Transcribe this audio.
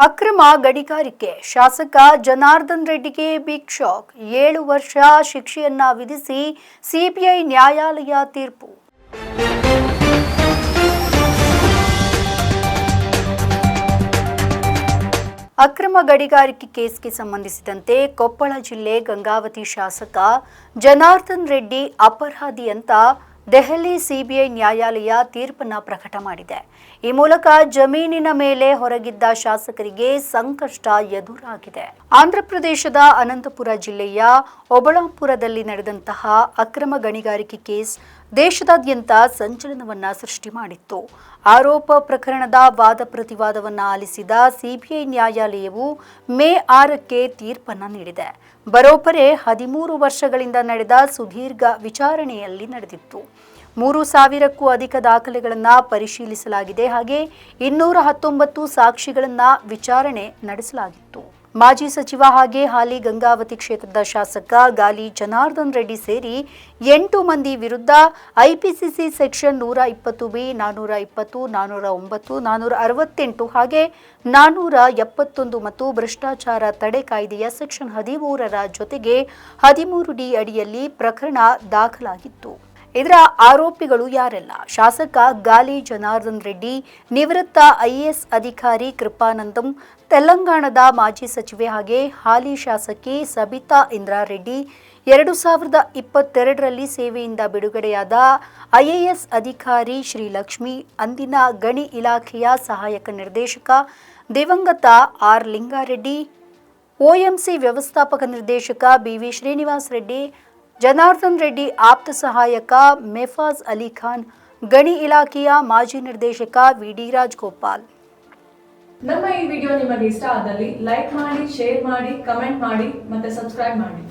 ಅಕ್ರಮ ಗಣಿಗಾರಿಕೆ ಶಾಸಕ ಜನಾರ್ದನ್ ರೆಡ್ಡಿಗೆ ಬಿಗ್ ಶಾಕ್. 7 ವರ್ಷ ಶಿಕ್ಷೆಯನ್ನ ವಿಧಿಸಿ ಸಿಬಿಐ ನ್ಯಾಯಾಲಯ ತೀರ್ಪು. ಅಕ್ರಮ ಗಣಿಗಾರಿಕೆ ಕೇಸ್ಗೆ ಸಂಬಂಧಿಸಿದಂತೆ ಕೊಪ್ಪಳ ಜಿಲ್ಲೆ ಗಂಗಾವತಿ ಶಾಸಕ ಜನಾರ್ದನ್ ರೆಡ್ಡಿ ಅಪರಾಧಿ ಅಂತ ದೆಹಲಿ ಸಿಬಿಐ ನ್ಯಾಯಾಲಯ ತೀರ್ಪನ್ನು ಪ್ರಕಟ ಮಾಡಿದೆ. ಈ ಮೂಲಕ ಜಮೀನಿನ ಮೇಲೆ ಹೊರಗಿದ್ದ ಶಾಸಕರಿಗೆ ಸಂಕಷ್ಟ ಎದುರಾಗಿದೆ. ಆಂಧ್ರಪ್ರದೇಶದ ಅನಂತಪುರ ಜಿಲ್ಲೆಯ ಒಬಳಾಪುರದಲ್ಲಿ ನಡೆದಂತಹ ಅಕ್ರಮ ಗಣಿಗಾರಿಕೆ ಕೇಸ್ ದೇಶದಾದ್ಯಂತ ಸಂಚಲನವನ್ನ ಸೃಷ್ಟಿ ಮಾಡಿತ್ತು. ಆರೋಪ ಪ್ರಕರಣದ ವಾದ ಪ್ರತಿವಾದವನ್ನು ಆಲಿಸಿದ ಸಿಬಿಐ ನ್ಯಾಯಾಲಯವು ಮೇ 6ಕ್ಕೆ ತೀರ್ಪನ್ನು ನೀಡಿದೆ. ಬರೋಬ್ಬರಿ 13 ವರ್ಷಗಳಿಂದ ನಡೆದ ಸುದೀರ್ಘ ವಿಚಾರಣೆಯಲ್ಲಿ ನಡೆದಿತ್ತು. 3000ಕ್ಕೂ ಅಧಿಕ ದಾಖಲೆಗಳನ್ನು ಪರಿಶೀಲಿಸಲಾಗಿದೆ. ಹಾಗೆ 219 ಸಾಕ್ಷಿಗಳನ್ನು ವಿಚಾರಣೆ ನಡೆಸಲಾಗಿತ್ತು. ಮಾಜಿ ಸಚಿವ ಹಾಗೆ ಹಾಲಿ ಗಂಗಾವತಿ ಕ್ಷೇತ್ರದ ಶಾಸಕ ಗಾಲಿ ಜನಾರ್ದನ್ ರೆಡ್ಡಿ ಸೇರಿ 8 ಮಂದಿ ವಿರುದ್ಧ ಐಪಿಸಿಸಿ ಸೆಕ್ಷನ್ 120ಬಿ, 420, 409, 468 ಹಾಗೆ 471 ಮತ್ತು ಭ್ರಷ್ಟಾಚಾರ ತಡೆ ಕಾಯ್ದೆಯ ಸೆಕ್ಷನ್ 13ರ ಜೊತೆಗೆ 13ಡಿ ಅಡಿಯಲ್ಲಿ ಪ್ರಕರಣ ದಾಖಲಾಗಿತ್ತು. ಇದರ ಆರೋಪಿಗಳು ಯಾರೆಲ್ಲ? ಶಾಸಕ ಗಾಲಿ ಜನಾರ್ದನ್ ರೆಡ್ಡಿ, ನಿವೃತ್ತ ಐಎಎಸ್ ಅಧಿಕಾರಿ ಕೃಪಾನಂದಂ, ತೆಲಂಗಾಣದ ಮಾಜಿ ಸಚಿವೆ ಹಾಗೆ ಹಾಲಿ ಶಾಸಕಿ ಸಬಿತಾ ಇಂದ್ರಾ ರೆಡ್ಡಿ, 2022ರಲ್ಲಿ ಸೇವೆಯಿಂದ ಬಿಡುಗಡೆಯಾದ ಐಎಎಸ್ ಅಧಿಕಾರಿ ಶ್ರೀಲಕ್ಷ್ಮಿ, ಅಂದಿನ ಗಣಿ ಇಲಾಖೆಯ ಸಹಾಯಕ ನಿರ್ದೇಶಕ ದಿವಂಗತ ಆರ್ ಲಿಂಗಾರೆಡ್ಡಿ, ಒಎಂಸಿ ವ್ಯವಸ್ಥಾಪಕ ನಿರ್ದೇಶಕ ಬಿವಿ ಶ್ರೀನಿವಾಸ್ ರೆಡ್ಡಿ, ಜನಾರ್ದನ್ ರೆಡ್ಡಿ ಆಪ್ತ ಸಹಾಯಕ ಮೆಫಾಜ್ ಅಲಿ ಖಾನ್, ಗಣಿ ಇಲಾಖೆಯ ಮಾಜಿ ನಿರ್ದೇಶಕ ವಿಡಿ ರಾಜಗೋಪಾಲ್. ನಮ್ಮ ಈ ವಿಡಿಯೋ ನಿಮಗೆ ಇಷ್ಟ ಆದಲ್ಲಿ ಲೈಕ್ ಮಾಡಿ, ಶೇರ್ ಮಾಡಿ, ಕಮೆಂಟ್ ಮಾಡಿ ಮತ್ತೆ ಸಬ್ಸ್ಕ್ರೈಬ್ ಮಾಡಿ.